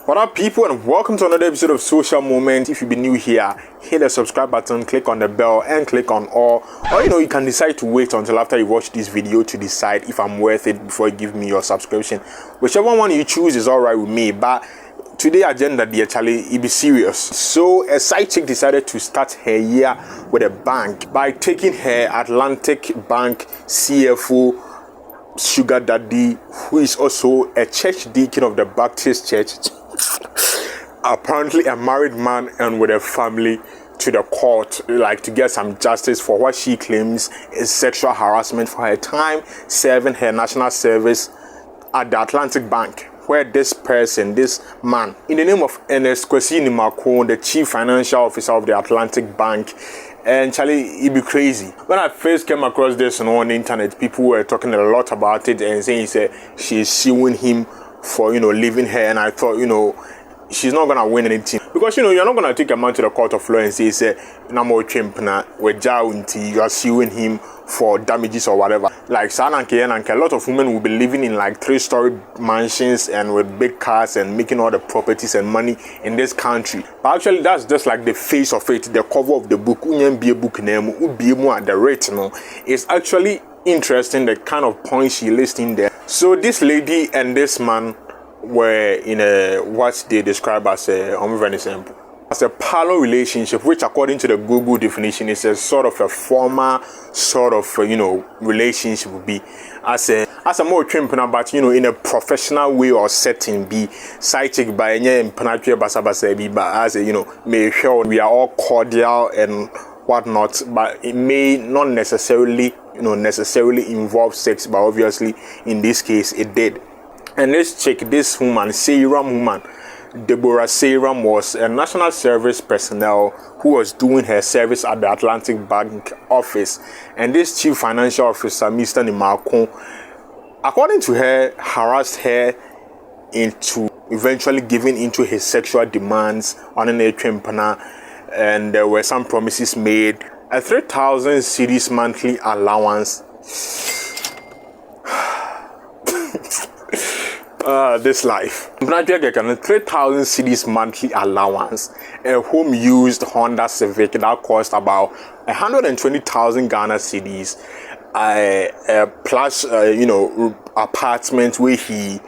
What up, people, and welcome to another episode of Social Moment. If you've been new here, hit the subscribe button, click on the bell, and click on all. Or you can decide to wait until after you watch this video to decide if I'm worth it before you give me your subscription. Whichever one you choose is alright with me, but today agenda, dear Charlie, it be serious. So a side chick decided to start her year with a bank by taking her Atlantic Bank CFO sugar daddy, who is also a church deacon of the Baptist Church, apparently a married man and with a family, to the court, like to get some justice for what she claims is sexual harassment for her time serving her national service at the Atlantic Bank, where this man, in the name of Ernest Kwesi Nimako, the chief financial officer of the Atlantic Bank. And Charlie, it be crazy. When I first came across this on the internet, people were talking a lot about it and saying she's suing him for, leaving her. And I thought, she's not going to win anything. Because, you're not going to take a man to the court of law and say, you are suing him for damages or whatever. Like, a lot of women will be living in like 3-story mansions and with big cars and making all the properties and money in this country. But actually, that's just like the face of it, the cover of the book. The rate, it's actually interesting the kind of points she lists in there. So this lady and this man were in a what they describe as a parallel relationship, which according to the Google definition is a sort of a former sort of relationship would be as a more trimpana, but in a professional way or setting be side chick by any penalty basabasa be, but as may sure we are all cordial and whatnot, but it may not necessarily involve sex, but obviously in this case it did. And this chick, this woman, Deborah Sayram, was a national service personnel who was doing her service at the Atlantic Bank office. And this chief financial officer, Mr. Nimako, according to her, harassed her into eventually giving into his sexual demands on an trimpana. And there were some promises made. A 3,000 cedis monthly allowance. This life. 3,000 cedis monthly allowance. A home used Honda Civic that cost about 120,000 Ghana cedis. Plus, apartment where he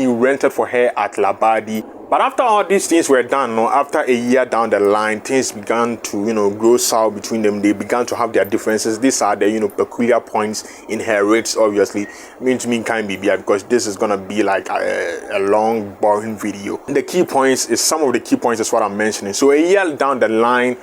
rented for her at Labadi. But after all these things were done, after a year down the line, things began to, grow sour between them. They began to have their differences. These are the, peculiar points in her rates, obviously. Can't be because this is going to be like a long, boring video. Some of the key points is what I'm mentioning. So a year down the line,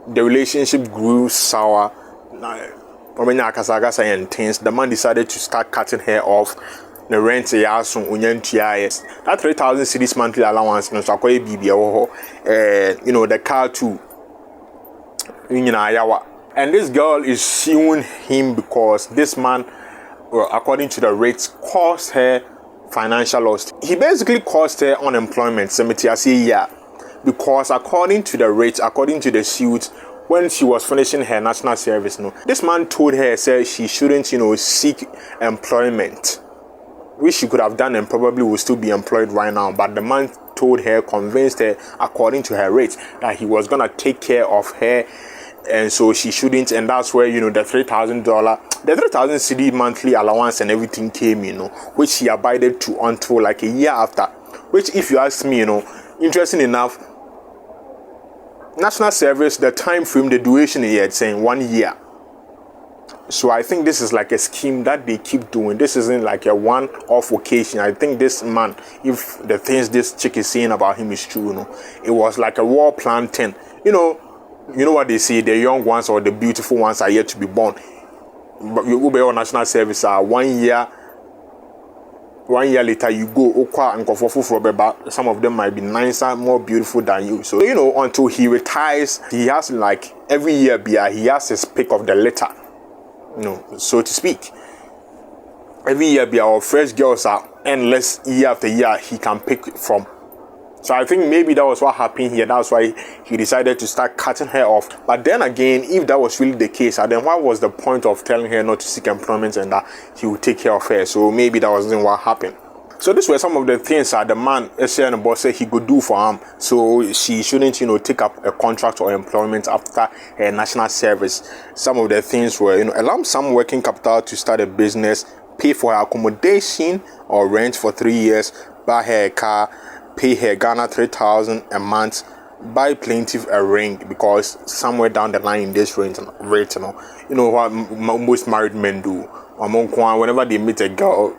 the relationship grew sour. The man decided to start cutting her off. The rent that 3,000 cedis monthly allowance no so the car too. And this girl is suing him because this man, according to the rates, caused her financial loss. He basically caused her unemployment because according to the rates, according to the suit, when she was finishing her national service, this man told her she shouldn't seek employment, which she could have done and probably would still be employed right now. But the man told her, convinced her, according to her rates, that he was gonna take care of her, and so she shouldn't. And that's where the $3,000 CD monthly allowance and everything came, which she abided to until like a year after. Which, if you ask me, interesting enough, national service, the time frame, the duration here, it's saying 1 year. So I think this is like a scheme that they keep doing. This isn't like a one-off occasion. I think this man, if the things this chick is saying about him is true, it was like a war plan 10. You know what they say, the young ones or the beautiful ones are yet to be born. But you will be on national service 1 year. 1 year later, you go and some of them might be nicer, more beautiful than you. So until he retires, he has like every year he has his pick of the litter. So to speak. Every year, our fresh girls are endless year after year he can pick from. So I think maybe that was what happened here. That's why he decided to start cutting her off. But then again, if that was really the case, then what was the point of telling her not to seek employment and that he would take care of her? So maybe that wasn't what happened. So these were some of the things that the man and boss said he could do for him. So she shouldn't, take up a contract or employment after her national service. Some of the things were, a lump sum working capital to start a business, pay for her accommodation or rent for 3 years, buy her a car, pay her Ghana 3,000 a month, buy plaintiff a ring, because somewhere down the line in this rate, what most married men do. Whenever they meet a girl,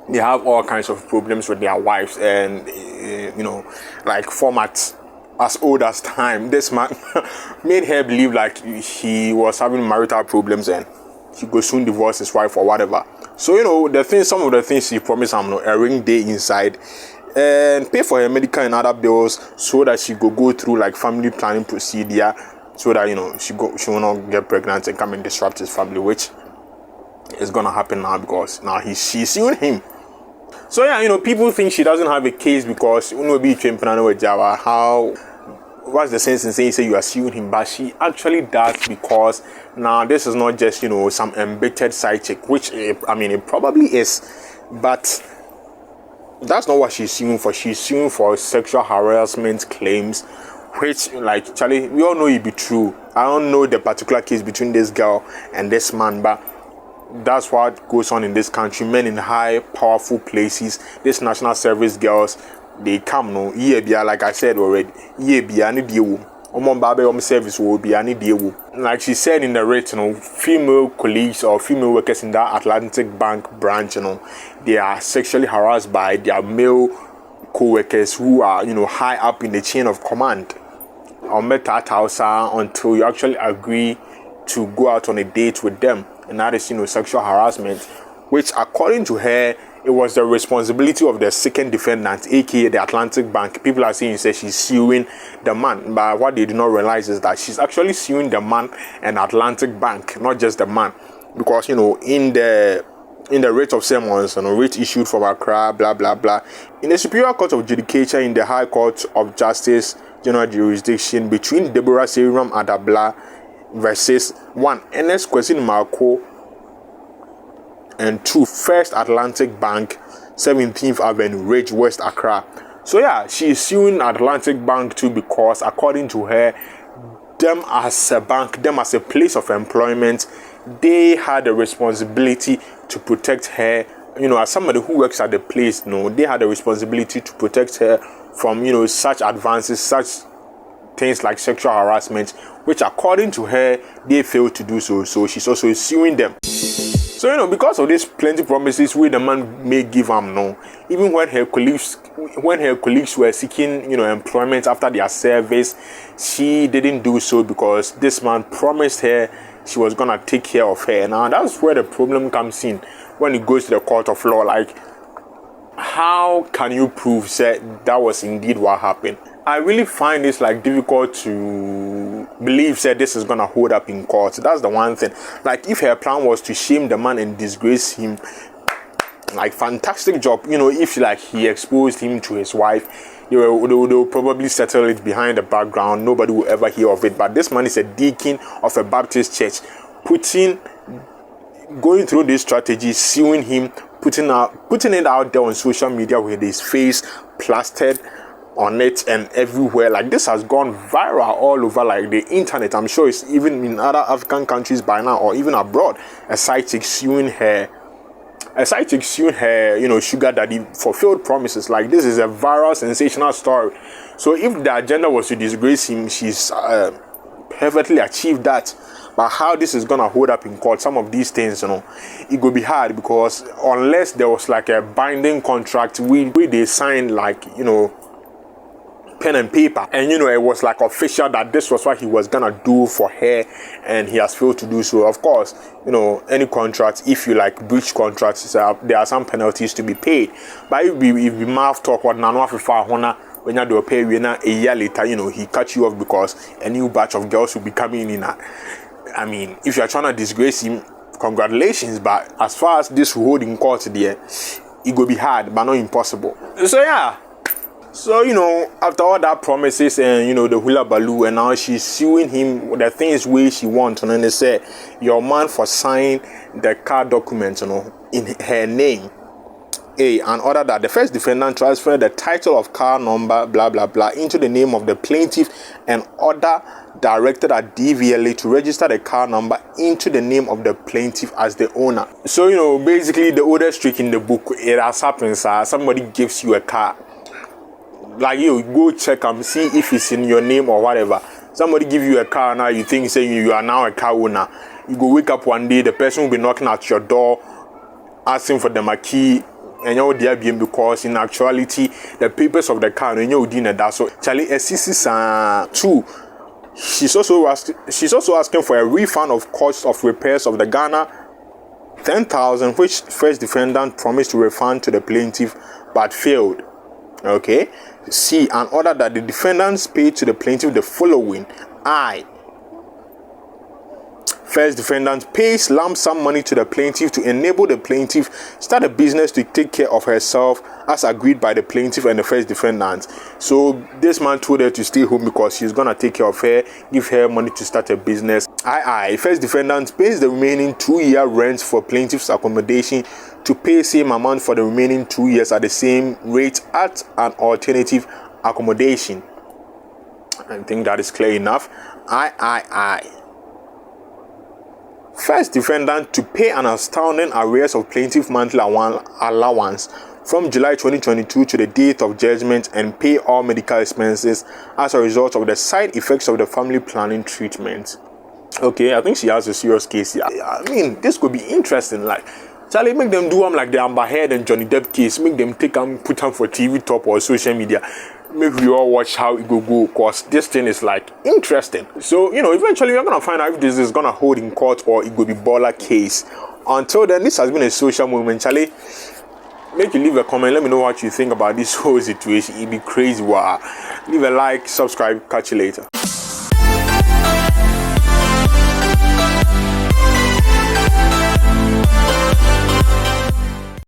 they have all kinds of problems with their wives, and like formats as old as time. This man made her believe like he was having marital problems and he could soon divorce his wife or whatever. So some of the things he promised him, a ring day inside, and pay for her medical and other bills so that she could go through like family planning procedure, so that she will not get pregnant and come and disrupt his family, which is gonna happen now because now she's suing him. So people think she doesn't have a case because what's the sense in saying you are suing him? But she actually does, because now this is not just some embittered side chick, which it probably is, but that's not what she's suing for. She's suing for sexual harassment claims, which, like, Charlie, we all know it be true. I don't know the particular case between this girl and this man, but that's what goes on in this country. Men in high, powerful places, these national service girls, they come, like I said already, service will be like she said in the rate, female colleagues or female workers in that Atlantic Bank branch, they are sexually harassed by their male co-workers who are, high up in the chain of command. Until you actually agree to go out on a date with them, and that is, sexual harassment, which according to her, it was the responsibility of the second defendant, aka the Atlantic Bank. People are saying she's suing the man, but what they do not realize is that she's actually suing the man and Atlantic Bank, not just the man, because in the writ of summons, writ issued from Accra, blah blah blah, in the Superior Court of Judicature in the High Court of Justice General Jurisdiction between Deborah Serum Adabla versus 1 Ernest Kwesi Marco and 2 First Atlantic Bank, 17th Avenue, Ridge, West Accra. So she's suing Atlantic Bank too, because according to her, them as a bank, them as a place of employment, they had a responsibility to protect her. As somebody who works at the place, they had a responsibility to protect her from, such advances, such things like sexual harassment, which according to her, they failed to do so. So she's also suing them. So, because of these plenty promises the man may give them, even when her colleagues were seeking, employment after their service, she didn't do so because this man promised her she was gonna take care of her. Now, that's where the problem comes in when it goes to the court of law. Like, how can you prove that was indeed what happened? I really find this difficult to believe this is gonna hold up in court. That's the one thing. Like, if her plan was to shame the man and disgrace him, fantastic job. If he exposed him to his wife, they'll probably settle it behind the background. Nobody will ever hear of it. But this man is a deacon of a Baptist church, going through this strategy, suing him, putting it out there on social media with his face plastered on it and everywhere. This has gone viral all over the internet. I'm sure it's even in other African countries by now, or even abroad. A side chick suing her, sugar daddy for failed promises. This is a viral, sensational story. So if the agenda was to disgrace him, she's perfectly achieved that. But how this is gonna hold up in court, some of these things, it could be hard, because unless there was a binding contract where they signed pen and paper, and it was official that this was what he was gonna do for her, and he has failed to do so. Of course, any contract, if you breach contracts, there are some penalties to be paid. But if we mouth talk what when you do pay, a year later, he cut you off because a new batch of girls will be coming in. If you are trying to disgrace him, congratulations. But as far as this hold in court there, it will be hard, but not impossible. So after all that promises and the hula baloo, and now she's suing him the things where she wants, and then they say your man for signing the car document in her name. and order that the first defendant transfer the title of car number blah blah blah into the name of the plaintiff, and order directed at DVLA to register the car number into the name of the plaintiff as the owner. So basically the oldest trick in the book, it has happened. Somebody gives you a car, like you go check and see if it's in your name or whatever. Somebody give you a car now, you think saying you are now a car owner. You go wake up one day, the person will be knocking at your door asking for the key, and you're there because in actuality the papers of the car and you're doing that. So Charlie SCC 2, she's also asking for a refund of cost of repairs of the Ghana 10,000, which first defendant promised to refund to the plaintiff but failed. Okay. C, an order that the defendants pay to the plaintiff the following. I, first defendant pays lump sum money to the plaintiff to enable the plaintiff start a business to take care of herself as agreed by the plaintiff and the first defendant. So this man told her to stay home because he's gonna take care of her, give her money to start a business. First defendant pays the remaining 2-year rent for plaintiff's accommodation to pay same amount for the remaining 2 years at the same rate at an alternative accommodation. I think that is clear enough. First defendant to pay an astounding arrears of plaintiff monthly allowance from July 2022 to the date of judgment and pay all medical expenses as a result of the side effects of the family planning treatment. Okay, I think she has a serious case here. I mean, this could be interesting. Like, Charlie, make them do them like the Amber Heard and Johnny Depp case. Make them take and put them for TV top or social media. Make we all watch how it go, because this thing is like interesting. So, eventually you're going to find out if this is going to hold in court or it will be baller case. Until then, this has been a social movement. Charlie, make you leave a comment. Let me know what you think about this whole situation. It'd be crazy. Wow. Leave a like, subscribe. Catch you later.